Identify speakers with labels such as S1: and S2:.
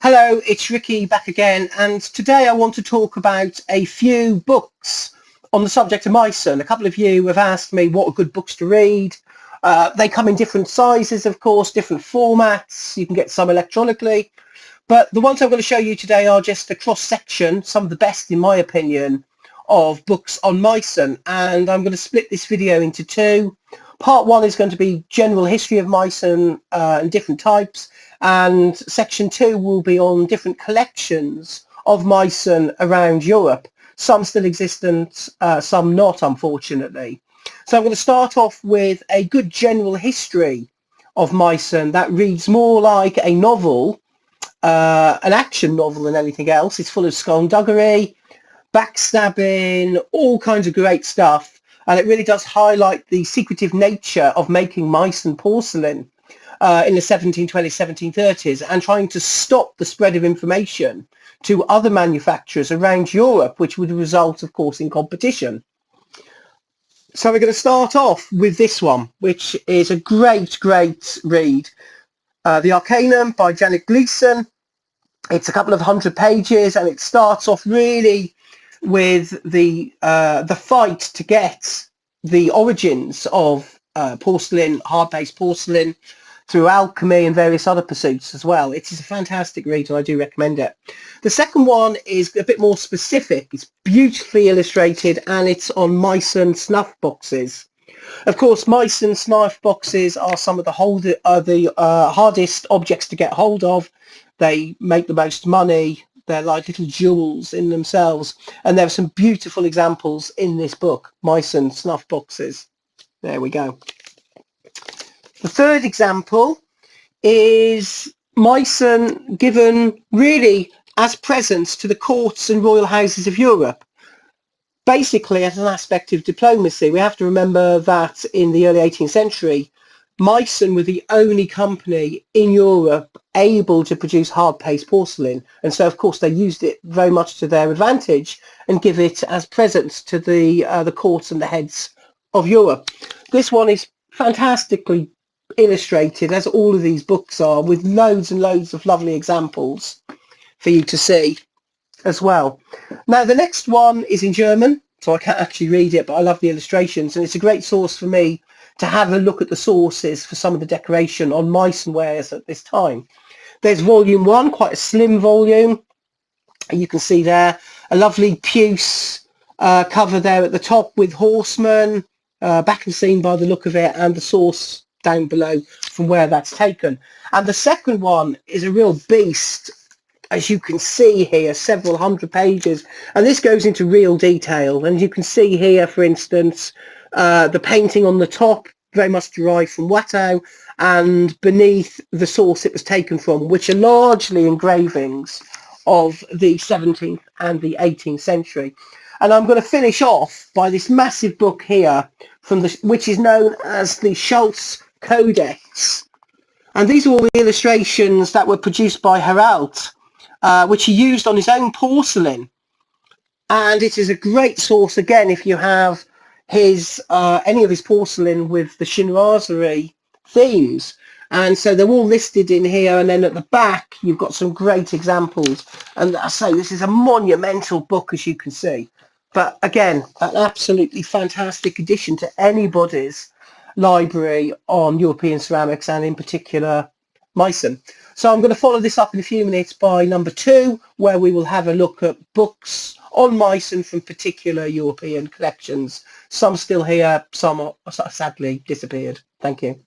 S1: Hello, it's Ricky back again, and today I want to talk about a few books on the subject of Meissen. A couple of you have asked me what are good books to read. They come in different sizes, of course, different formats. You can get some electronically, but the ones I'm going to show you today are just a cross-section, some of the best, in my opinion, of books on Meissen, and I'm going to split this video into two. Part one is going to be general history of Meissen and different types, and section two will be on different collections of Meissen around Europe. Some still existent, some not, unfortunately. So I'm going to start off with a good general history of Meissen that reads more like a novel, an action novel than anything else. It's full of skullduggery, backstabbing, all kinds of great stuff, and it really does highlight the secretive nature of making Meissen porcelain in the 1720s, 1730s, and trying to stop the spread of information to other manufacturers around Europe, which would result, of course, in competition. So we're going to start off with this one, which is a great read. The Arcanum by Janet Gleason. It's a couple of 100 pages, and it starts off really with the fight to get the origins of porcelain, hard-based porcelain, through alchemy and various other pursuits as well. It is a fantastic read, and I do recommend it. The second one is a bit more specific. It's beautifully illustrated, and it's on Meissen snuff boxes. Of course, Meissen snuff boxes are some of the hardest objects to get hold of. They make the most money. They're like little jewels in themselves, and there are some beautiful examples in this book, Meissen snuff boxes. There we go. The third example is Meissen given really as presents to the courts and royal houses of Europe, basically as an aspect of diplomacy. We have to remember that in the early 18th century, Meissen were the only company in Europe able to produce hard-paste porcelain, and so of course they used it very much to their advantage and give it as presents to the courts and the heads of Europe. This one is fantastically illustrated, as all of these books are, with loads and loads of lovely examples for you to see as well. Now the next one is in German, so I can't actually read it, but I love the illustrations, and it's a great source for me to have a look at the sources for some of the decoration on Meissen wares at this time. There's volume one, quite a slim volume. You can see there a lovely puce cover there at the top with horsemen, back and seen by the look of it, and the source down below from where that's taken. And the second one is a real beast, as you can see here, several hundred pages, and this goes into real detail. And you can see here, for instance, the painting on the top, very much derived from Watteau, and beneath the source it was taken from, which are largely engravings of the 17th and the 18th century. And I'm going to finish off by this massive book here, which is known as the Schultz Codex. And these are all the illustrations that were produced by Herald, which he used on his own porcelain. And it is a great source, again, if you have his any of his porcelain with the chinoiserie themes. And so they're all listed in here, and then at the back you've got some great examples. And I say this is a monumental book, as you can see. But again, an absolutely fantastic addition to anybody's library on European ceramics, and in particular Meissen. So I'm going to follow this up in a few minutes by number two, where we will have a look at books on Meissen from particular European collections. Some still here, some are sadly disappeared. Thank you.